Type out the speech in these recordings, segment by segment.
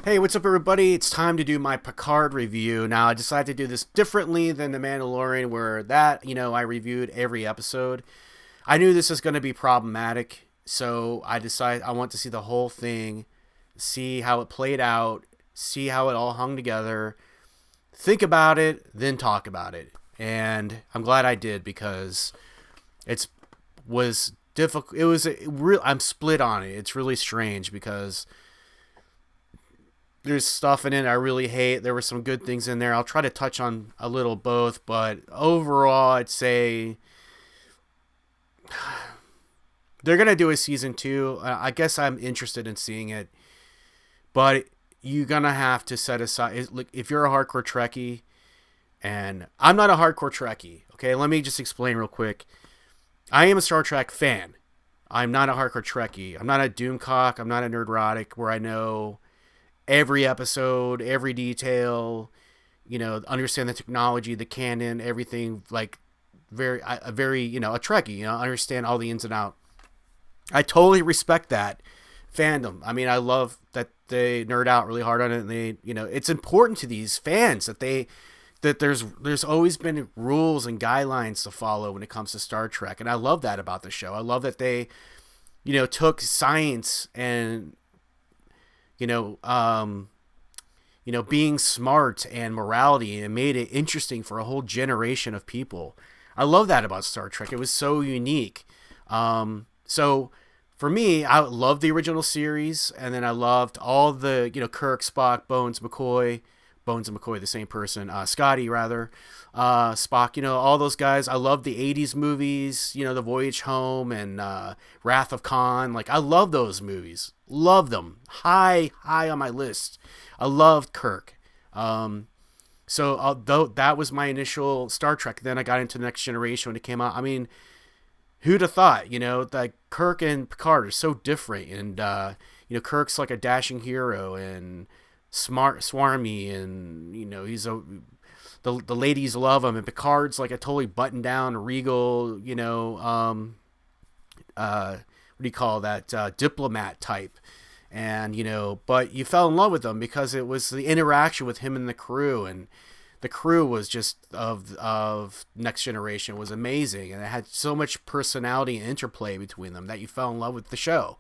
Hey, what's up, everybody? It's time to do my Picard review. Now, I decided to do this differently than The Mandalorian, where I reviewed every episode. I knew this was going to be problematic, so I decided I want to see the whole thing, see how it played out, see how it all hung together, think about it, then talk about it. And I'm glad I did because it's was difficult. It was real. I'm split on it. It's really strange because there's stuff in it I really hate. There were some good things in there. I'll try to touch on a little both, but overall, I'd say they're gonna do a season two. I guess I'm interested in seeing it, but you're gonna have to set aside. Look, if you're a hardcore Trekkie, and I'm not a hardcore Trekkie, okay, let me just explain real quick. I am a Star Trek fan. I'm not a hardcore Trekkie. I'm not a doomcock. I'm not a nerdrotic where I know every episode, every detail, understand the technology, the canon, everything, like a Trekkie, understand all the ins and out. I totally respect that fandom. I mean, I love that they nerd out really hard on it, and it's important to these fans that there's always been rules and guidelines to follow when it comes to Star Trek, and I love that about the show. I love that they, took science and being smart and morality and made it interesting for a whole generation of people. I love that about Star Trek. It was so unique. So for me, I loved the original series, and then I loved all the, Kirk, Spock, Bones and McCoy, the same person, Scotty rather, Spock, all those guys. I love the 80s movies, The Voyage Home and Wrath of Khan. Like, I love those movies. Love them. High on my list. I loved Kirk. So although that was my initial Star Trek, then I got into Next Generation when it came out. I mean, who'd have thought, that Kirk and Picard are so different. And, Kirk's like a dashing hero and smart, swarmy, and the ladies love him, and Picard's like a totally buttoned down, regal, what do you call that, diplomat type. And but you fell in love with him because it was the interaction with him and the crew, and the crew was just of Next Generation was amazing, and it had so much personality and interplay between them that you fell in love with the show.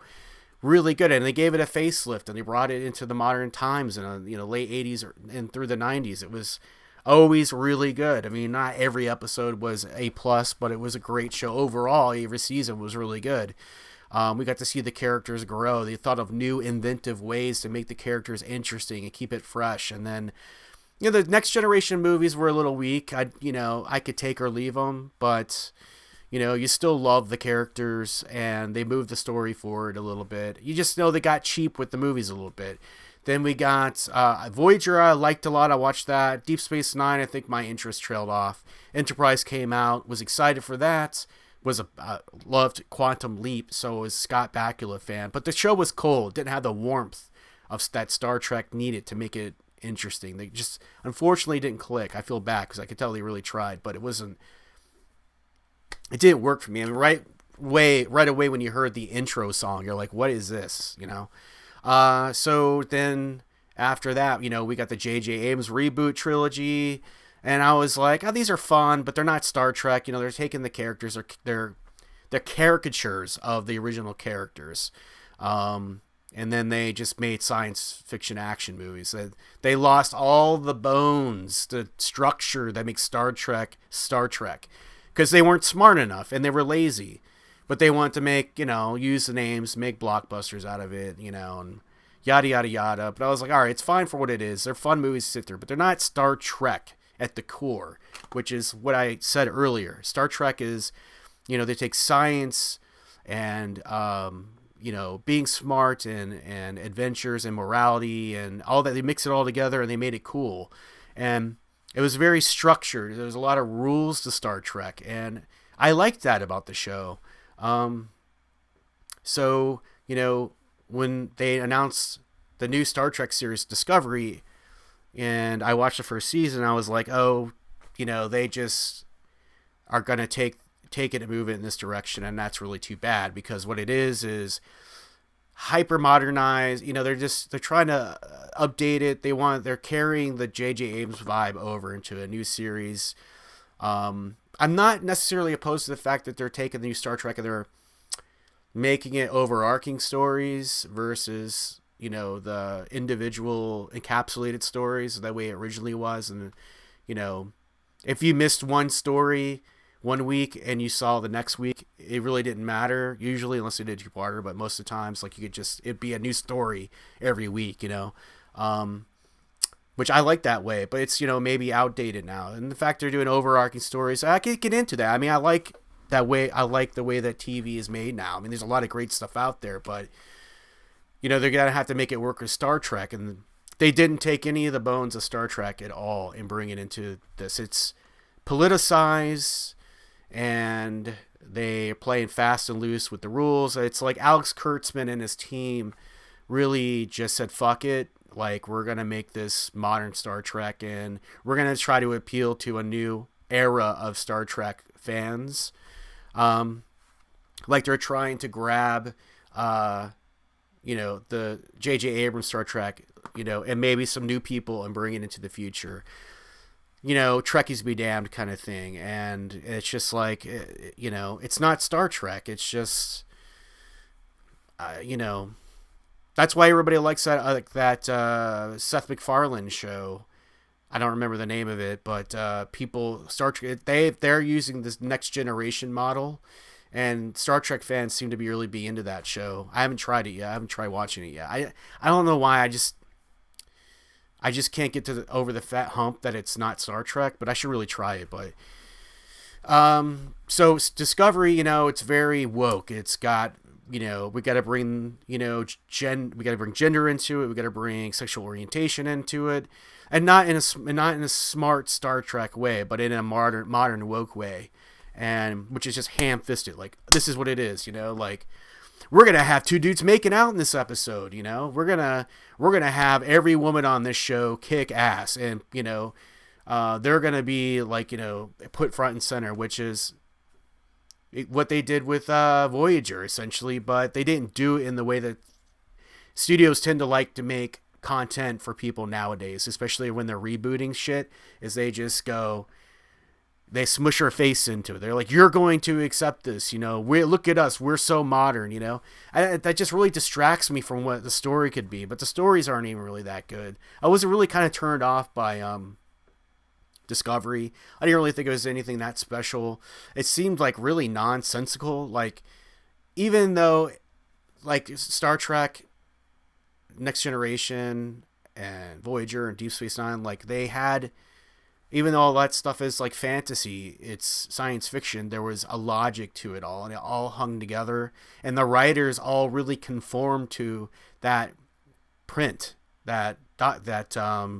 Really good, and they gave it a facelift, and they brought it into the modern times in late 80s and through the 90s. It was always really good. I mean, not every episode was A plus, but it was a great show overall. Every season was really good. We got to see the characters grow. They thought of new inventive ways to make the characters interesting and keep it fresh. And then the Next Generation movies were a little weak. I could take or leave them, but you still love the characters, and they moved the story forward a little bit. You just know they got cheap with the movies a little bit. Then we got Voyager. I liked a lot. I watched that. Deep Space Nine, I think my interest trailed off. Enterprise came out. Was excited for that. Loved Quantum Leap, so was Scott Bakula fan. But the show was cold. Didn't have the warmth of that Star Trek needed to make it interesting. They just unfortunately didn't click. I feel bad because I could tell they really tried, but it didn't work for me. I mean, right away when you heard the intro song, you're like, what is this? So then after that, we got the J.J. Abrams reboot trilogy, and I was like, oh, these are fun, but they're not Star Trek. They're taking the characters, they're caricatures of the original characters. And then they just made science fiction action movies. They lost all the bones, the structure that makes Star Trek, because they weren't smart enough and they were lazy. But they wanted to make, use the names, make blockbusters out of it, and yada, yada, yada. But I was like, all right, it's fine for what it is. They're fun movies to sit through, but they're not Star Trek at the core, which is what I said earlier. Star Trek is, they take science and, being smart and adventures and morality and all that. They mix it all together and they made it cool. And it was very structured. There was a lot of rules to Star Trek, and I liked that about the show. So, when they announced the new Star Trek series Discovery, and I watched the first season, I was like, oh, they just are going to take it and move it in this direction, and that's really too bad, because what it is hyper modernized. They're trying to update it. They're carrying the J.J. Abrams vibe over into a new series. I'm not necessarily opposed to the fact that they're taking the new Star Trek and they're making it overarching stories versus, the individual encapsulated stories the way it originally was. And, if you missed one story one week and you saw the next week, it really didn't matter usually, unless they did two-parter. But most of the times, like, it'd be a new story every week, which I like that way, but it's, maybe outdated now. And the fact they're doing overarching stories, I can get into that. I mean, I like that way. I like the way that TV is made now. I mean, there's a lot of great stuff out there, but, they're going to have to make it work with Star Trek. And they didn't take any of the bones of Star Trek at all and bring it into this. It's politicized, and they're playing fast and loose with the rules. It's like Alex Kurtzman and his team really just said, fuck it. Like, we're going to make this modern Star Trek, and we're going to try to appeal to a new era of Star Trek fans. Like, they're trying to grab, the J.J. Abrams Star Trek, and maybe some new people and bring it into the future. Trekkies be damned kind of thing. And it's just like, it's not Star Trek. It's just, that's why everybody likes that Seth MacFarlane show. I don't remember the name of it, but Star Trek, they're using this next generation model, and Star Trek fans seem to really be into that show. I haven't tried it yet. I haven't tried watching it yet. I don't know why. I just can't get over the fat hump that it's not Star Trek, but I should really try it. But so Discovery, it's very woke. It's got, we got to bring, we got to bring gender into it. We got to bring sexual orientation into it, and not in a smart Star Trek way, but in a modern woke way, and which is just ham-fisted. Like, this is what it is, like, we're gonna have two dudes making out in this episode. We're gonna have every woman on this show kick ass, and they're gonna be like, put front and center, which is what they did with Voyager, essentially, but they didn't do it in the way that studios tend to like to make content for people nowadays, especially when they're rebooting shit, is they smush our face into it. They're like, you're going to accept this, look at us, we're so modern, that just really distracts me from what the story could be, but the stories aren't even really that good. I was really kind of turned off by Discovery. I didn't really think it was anything that special. It seemed like really nonsensical. Like, even though, like, Star Trek, Next Generation, and Voyager and Deep Space Nine, like, they had, even though all that stuff is like fantasy, it's science fiction, there was a logic to it all, and it all hung together, and the writers all really conformed to that print, that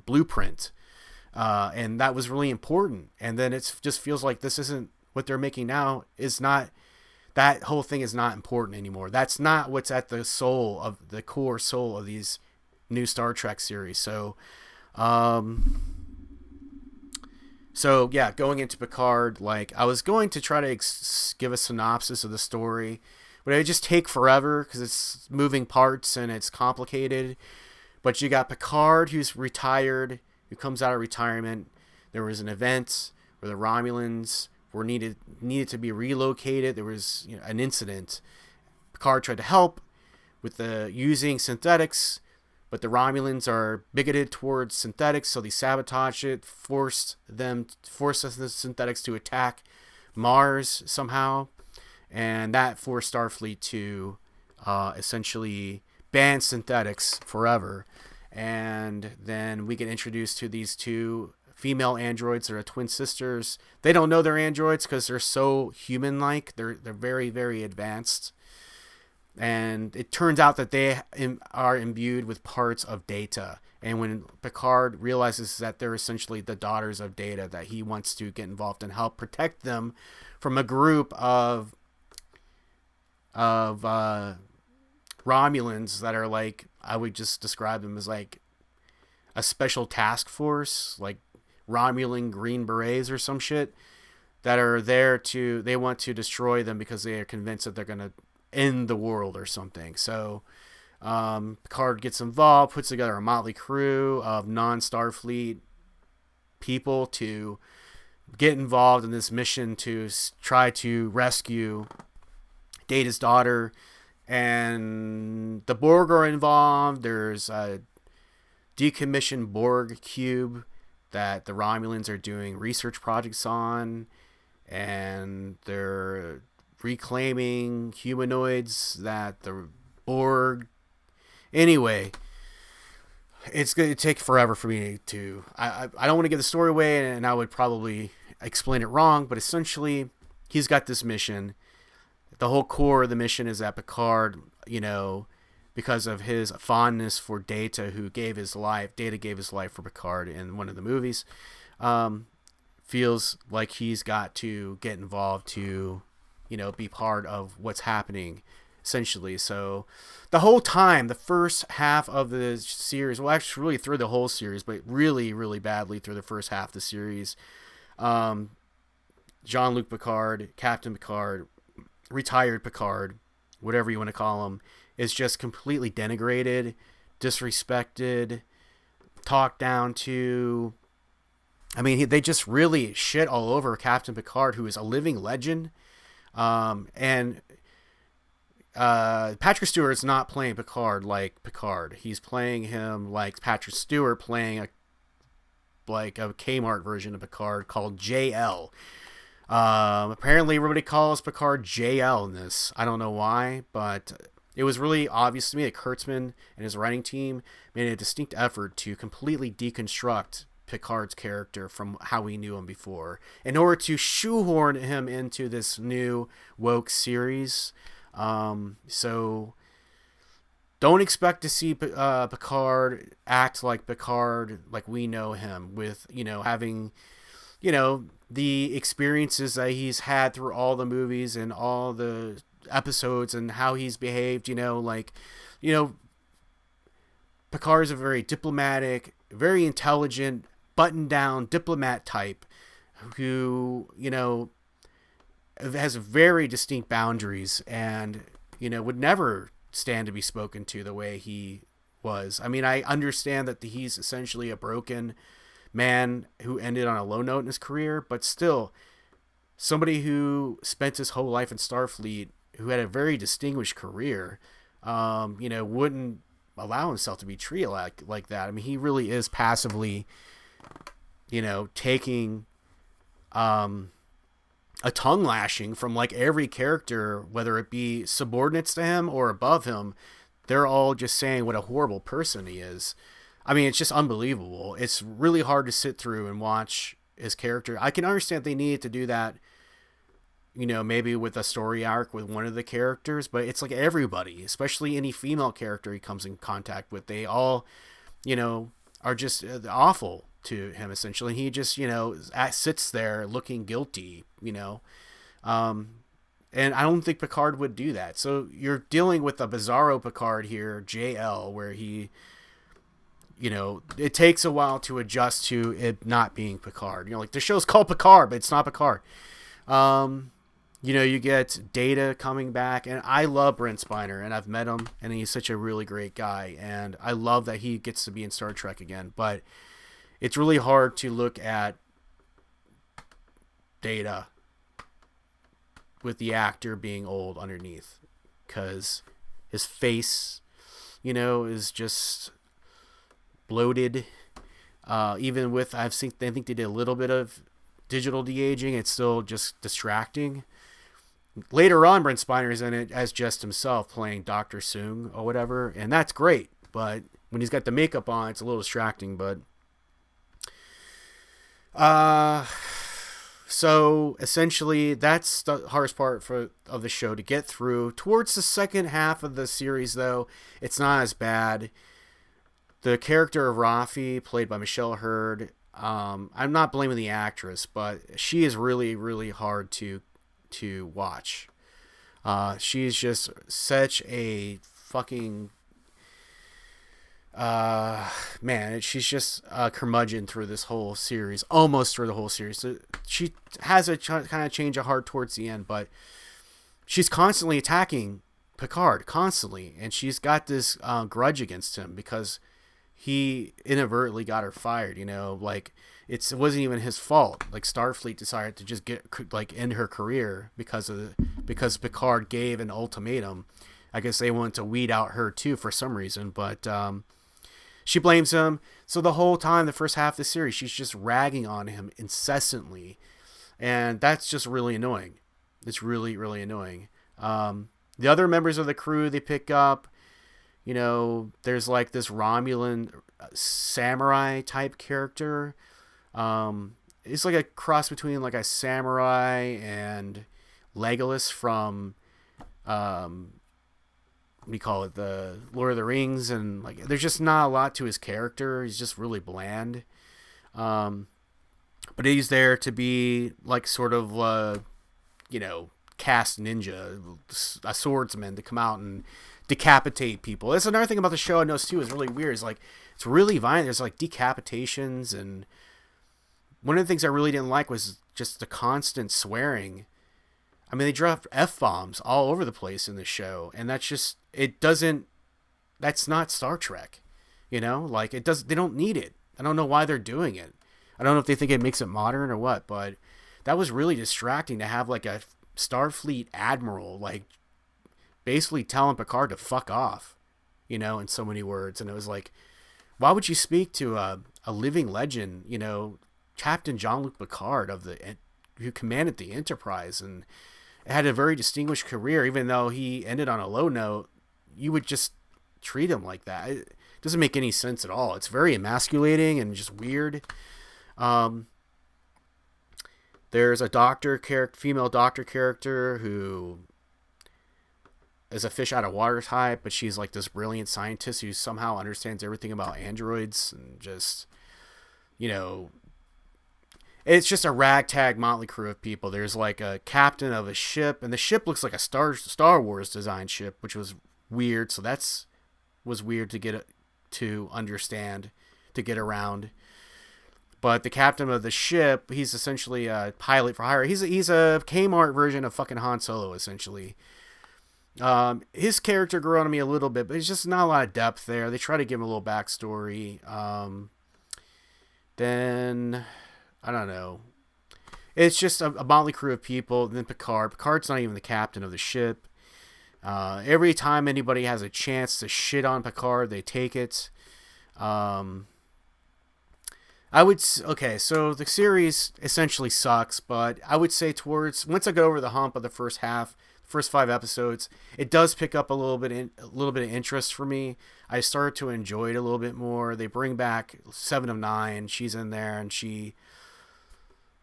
blueprint. And that was really important. And then it just feels like this isn't what they're making now. That whole thing is not important anymore. That's not what's at the core soul of these new Star Trek series. So yeah, going into Picard, like, I was going to try to give a synopsis of the story, but it would just take forever because it's moving parts and it's complicated. But you got Picard, who's retired, who comes out of retirement. There was an event where the Romulans were needed to be relocated. There was an incident. Picard tried to help with using synthetics, but the Romulans are bigoted towards synthetics, so they sabotage it, forced the synthetics to attack Mars somehow, and that forced Starfleet to essentially ban synthetics forever. And then we get introduced to these two female androids that are twin sisters. They don't know they're androids because they're so human-like. They're very, very advanced. And it turns out that they are imbued with parts of Data. And when Picard realizes that they're essentially the daughters of Data, that he wants to get involved and help protect them from a group of Romulans that are like, I would just describe them as like a special task force, like Romulan Green Berets or some shit, that are there they want to destroy them because they are convinced that they're going to end the world or something. So Picard gets involved, puts together a motley crew of non-Starfleet people to get involved in this mission to try to rescue Data's daughter. And the Borg are involved. There's a decommissioned Borg cube that the Romulans are doing research projects on, and they're reclaiming humanoids that the Borg. Anyway, it's going to take forever for me to. I don't want to give the story away, and I would probably explain it wrong, but essentially, he's got this mission. The whole core of the mission is that Picard, because of his fondness for Data, who gave his life, Data gave his life for Picard in one of the movies, feels like he's got to get involved to, be part of what's happening, essentially. So the whole time, the first half of the series, well, actually really through the whole series, but really, really badly through the first half of the series, Jean-Luc Picard, Captain Picard, retired Picard, whatever you want to call him, is just completely denigrated, disrespected, talked down to. I mean, they just really shit all over Captain Picard, who is a living legend. And Patrick Stewart is not playing Picard like Picard. He's playing him like Patrick Stewart playing a Kmart version of Picard called JL. Apparently everybody calls Picard JL in this. I don't know why, but it was really obvious to me that Kurtzman and his writing team made a distinct effort to completely deconstruct Picard's character from how we knew him before in order to shoehorn him into this new woke series. So don't expect to see Picard act like Picard like we know him, with having the experiences that he's had through all the movies and all the episodes and how he's behaved. Picard is a very diplomatic, very intelligent, buttoned down diplomat type who has very distinct boundaries and would never stand to be spoken to the way he was. I mean, I understand that he's essentially a broken man who ended on a low note in his career, but still somebody who spent his whole life in Starfleet, who had a very distinguished career, wouldn't allow himself to be treated like that. I mean, he really is passively, taking a tongue lashing from like every character, whether it be subordinates to him or above him. They're all just saying what a horrible person he is. I mean, it's just unbelievable. It's really hard to sit through and watch his character. I can understand they needed to do that, maybe with a story arc with one of the characters, but it's like everybody, especially any female character he comes in contact with, they all, are just awful to him, essentially. He just, sits there looking guilty, and I don't think Picard would do that. So you're dealing with a bizarro Picard here, JL, where he, it takes a while to adjust to it not being Picard. Like the show's called Picard, but it's not Picard. You get Data coming back, and I love Brent Spiner, and I've met him, and he's such a really great guy, and I love that he gets to be in Star Trek again. But it's really hard to look at Data with the actor being old underneath, because his face, is just bloated. Even with, I think they did a little bit of digital de-aging, it's still just distracting. Later on, Brent Spiner is in it as just himself playing Dr. Soong or whatever, and that's great, but when he's got the makeup on, it's a little distracting. But so essentially that's the hardest part of the show to get through. Towards the second half of the series, though, it's not as bad. The character of Rafi, played by Michelle Hurd, I'm not blaming the actress, but she is really, really hard to watch. She's just such a fucking man. She's just a curmudgeon through this whole series, almost through the whole series. So she has a kind of change of heart towards the end, but she's constantly attacking Picard constantly, and she's got this grudge against him because he inadvertently got her fired. Like it wasn't even his fault. Like Starfleet decided to just end her career because Picard gave an ultimatum. I guess they wanted to weed out her too for some reason, but she blames him. So the whole time, the first half of the series, she's just ragging on him incessantly, and that's just really annoying. It's really, really annoying. The other members of the crew they pick up, there's like this Romulan samurai type character. It's like a cross between like a samurai and Legolas from, what do you call it, the Lord of the Rings, and like there's just not a lot to his character. He's just really bland. But he's there to be like sort of, cast ninja, a swordsman to come out and decapitate people. That's another thing about the show I noticed too is really weird. It's like it's really violent. There's like decapitations, and one of the things I really didn't like was just the constant swearing. I mean, they dropped F-bombs all over the place in this show, and that's not Star Trek. Like they don't need it. I don't know why they're doing it. I don't know if they think it makes it modern or what, but that was really distracting to have like a Starfleet admiral like basically telling Picard to fuck off, in so many words. And it was like, why would you speak to a living legend, Captain Jean-Luc Picard who commanded the Enterprise and had a very distinguished career, even though he ended on a low note? You would just treat him like that. It doesn't make any sense at all. It's very emasculating and just weird. There's a female doctor character who is a fish out of water type, but she's like this brilliant scientist who somehow understands everything about androids, and just, it's just a ragtag motley crew of people. There's like a captain of a ship, and the ship looks like a Star Wars design ship, which was weird. So was weird to understand, to get around. But the captain of the ship, he's essentially a pilot for hire. He's a Kmart version of fucking Han Solo, essentially. His character grew on me a little bit, but there's just not a lot of depth there. They try to give him a little backstory. Then, I don't know. It's just a motley crew of people. Then Picard's not even the captain of the ship. Every time anybody has a chance to shit on Picard, they take it. So the series essentially sucks, but I would say once I go over the hump of the first 5 episodes, it does pick up a little bit of interest for me. I started to enjoy it a little bit more. They bring back 7 of 9. She's in there, and she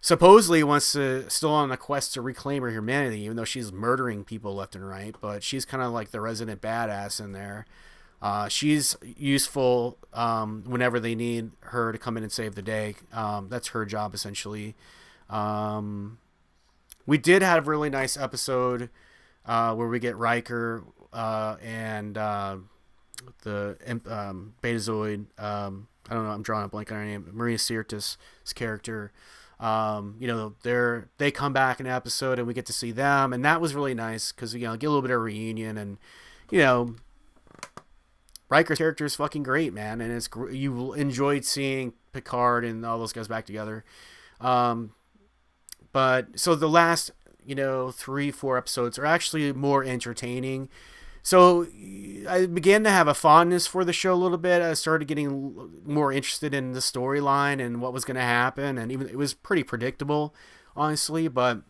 supposedly still on a quest to reclaim her humanity, even though she's murdering people left and right. But she's kind of like the resident badass in there. She's useful whenever they need her to come in and save the day. That's her job, essentially. We did have a really nice episode where we get Riker and the Betazoid. I don't know. I'm drawing a blank on her name. Maria Sirtis' character. They come back in an episode, and we get to see them, and that was really nice because get a little bit of reunion, and Riker's character is fucking great, man, and you enjoyed seeing Picard and all those guys back together. But so the last 3-4 episodes are actually more entertaining. So I began to have a fondness for the show a little bit. I started getting more interested in the storyline and what was going to happen, and even it was pretty predictable, honestly. But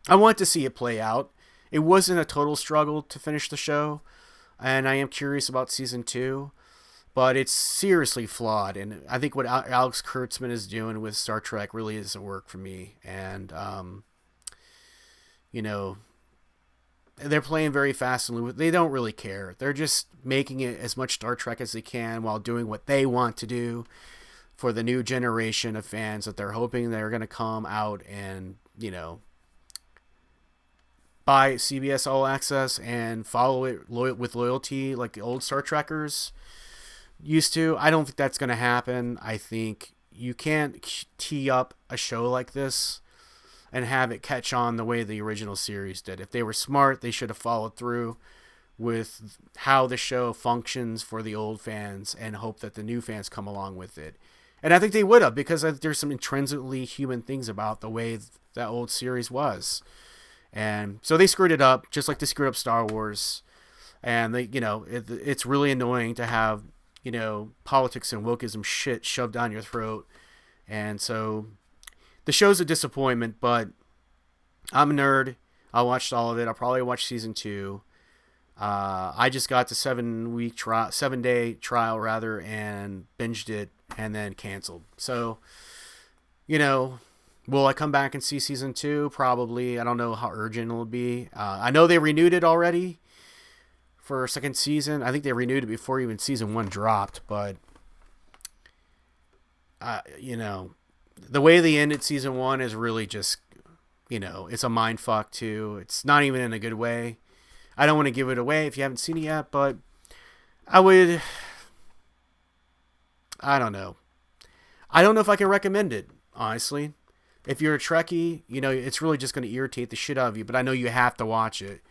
I wanted to see it play out. It wasn't a total struggle to finish the show. And I am curious about season 2, but it's seriously flawed. And I think what Alex Kurtzman is doing with Star Trek really doesn't work for me. And, they're playing very fast and loose. They don't really care. They're just making it as much Star Trek as they can while doing what they want to do for the new generation of fans that they're hoping they're going to come out and, buy CBS All Access and follow it with loyalty like the old Star Trekkers used to. I don't think that's going to happen. I think you can't tee up a show like this and have it catch on the way the original series did. If they were smart, they should have followed through with how the show functions for the old fans and hope that the new fans come along with it. And I think they would have, because there's some intrinsically human things about the way that old series was. And so they screwed it up, just like they screwed up Star Wars. And they, it's really annoying to have, politics and wokeism shit shoved down your throat. And so the show's a disappointment, but I'm a nerd. I watched all of it. I'll probably watch season 2. I just got the 7-day trial rather, and binged it and then canceled. So, will I come back and see season 2? Probably. I don't know how urgent it'll be. I know they renewed it already for a second season. I think they renewed it before even season 1 dropped, but the way they ended season 1 is really just, it's a mind fuck too. It's not even in a good way. I don't want to give it away if you haven't seen it yet, but I don't know. I don't know if I can recommend it, honestly. If you're a Trekkie, it's really just going to irritate the shit out of you, but I know you have to watch it.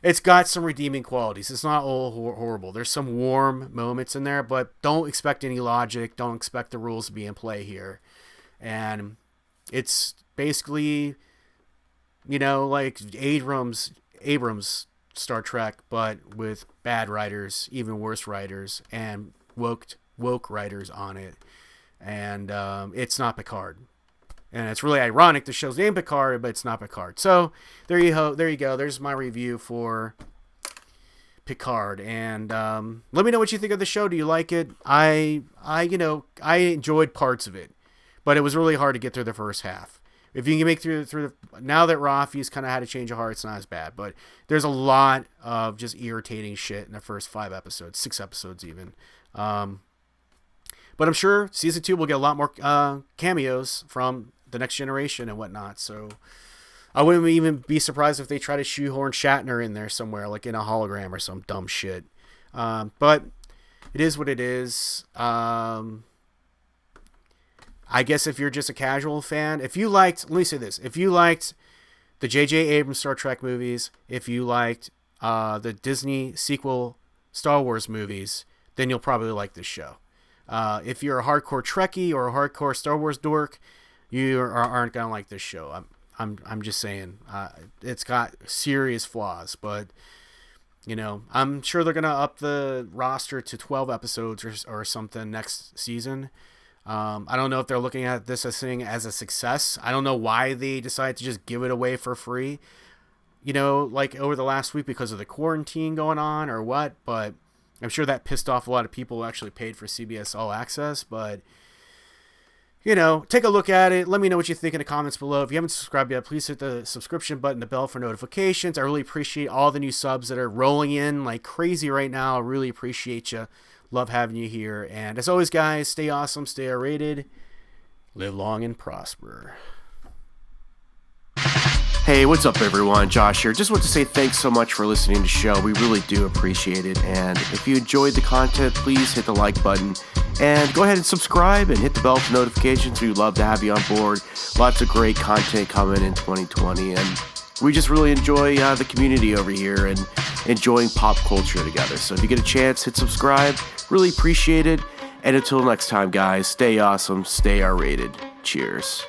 It's got some redeeming qualities. It's not all horrible. There's some warm moments in there, but don't expect any logic. Don't expect the rules to be in play here. And it's basically, like Abrams Star Trek, but with bad writers, even worse writers, and woke writers on it. And it's not Picard. And it's really ironic the show's named Picard, but it's not Picard. So there you go. There's my review for Picard. And let me know what you think of the show. Do you like it? I enjoyed parts of it, but it was really hard to get through the first half. If you can make through now that Rafi's kind of had a change of heart, it's not as bad. But there's a lot of just irritating shit in the first 6 episodes even. But I'm sure season 2 will get a lot more cameos from the Next Generation and whatnot. So I wouldn't even be surprised if they try to shoehorn Shatner in there somewhere, like in a hologram or some dumb shit. But it is what it is. I guess if you're just a casual fan, let me say this, if you liked the J.J. Abrams Star Trek movies, if you liked the Disney sequel Star Wars movies, then you'll probably like this show. If you're a hardcore Trekkie or a hardcore Star Wars dork, you aren't gonna like this show. I'm just saying, it's got serious flaws, but I'm sure they're gonna up the roster to 12 episodes or something next season. I don't know if they're looking at this as a success. I don't know why they decided to just give it away for free, like over the last week because of the quarantine going on or what, but I'm sure that pissed off a lot of people who actually paid for CBS All Access, but, take a look at it. Let me know what you think in the comments below. If you haven't subscribed yet, please hit the subscription button, the bell for notifications. I really appreciate all the new subs that are rolling in like crazy right now. I really appreciate you. Love having you here. And as always, guys, stay awesome, stay R-rated, live long and prosper. Hey, what's up everyone? Josh here. Just want to say thanks so much for listening to the show. We really do appreciate it. And if you enjoyed the content, please hit the like button and go ahead and subscribe and hit the bell for notifications. We'd love to have you on board. Lots of great content coming in 2020. And we just really enjoy the community over here and enjoying pop culture together. So if you get a chance, hit subscribe. Really appreciate it. And until next time, guys, stay awesome, stay R-rated. Cheers.